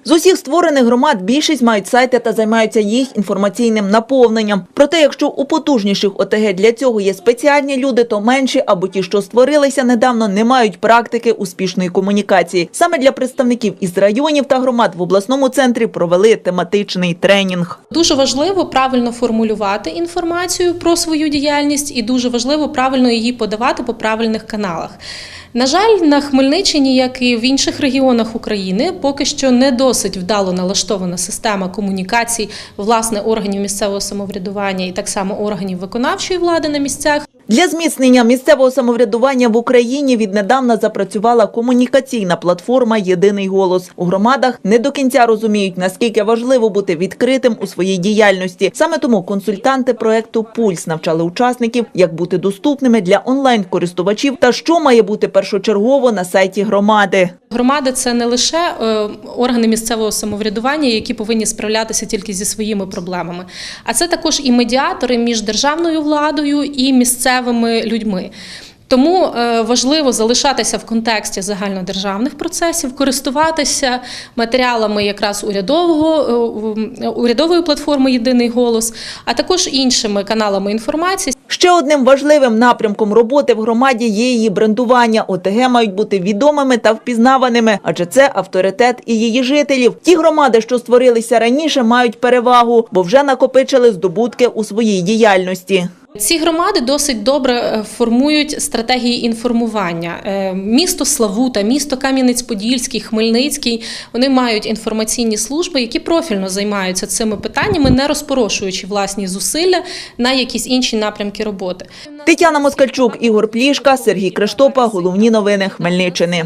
З усіх створених громад більшість мають сайти та займаються їх інформаційним наповненням. Проте, якщо у потужніших ОТГ для цього є спеціальні люди, то менші або ті, що створилися недавно, не мають практики успішної комунікації. Саме для представників із районів та громад в обласному центрі провели тематичний тренінг. Дуже важливо правильно формулювати інформацію про свою діяльність і дуже важливо правильно її подавати по правильних каналах. На жаль, на Хмельниччині, як і в інших регіонах України, поки що не досить вдало налаштована система комунікацій, власне, органів місцевого самоврядування і так само органів виконавчої влади на місцях. Для зміцнення місцевого самоврядування в Україні віднедавна запрацювала комунікаційна платформа «Єдиний голос». У громадах не до кінця розуміють, наскільки важливо бути відкритим у своїй діяльності. Саме тому консультанти проєкту «Пульс» навчали учасників, як бути доступними для онлайн-користувачів та що має бути першочергово на сайті громади. Громади – це не лише органи місцевого самоврядування, які повинні справлятися тільки зі своїми проблемами, а це також і медіатори між державною владою і місцевими людьми. Тому важливо залишатися в контексті загальнодержавних процесів, користуватися матеріалами якраз урядової платформи «Єдиний голос», а також іншими каналами інформації. Ще одним важливим напрямком роботи в громаді є її брендування. ОТГ мають бути відомими та впізнаваними, адже це авторитет і її жителів. Ті громади, що створилися раніше, мають перевагу, бо вже накопичили здобутки у своїй діяльності. Ці громади досить добре формують стратегії інформування. Місто Славута, місто Кам'янець-Подільський, Хмельницький – вони мають інформаційні служби, які профільно займаються цими питаннями, не розпорошуючи власні зусилля на якісь інші напрямки роботи. Тетяна Москальчук, Ігор Плішка, Сергій Криштопа. Головні новини Хмельниччини.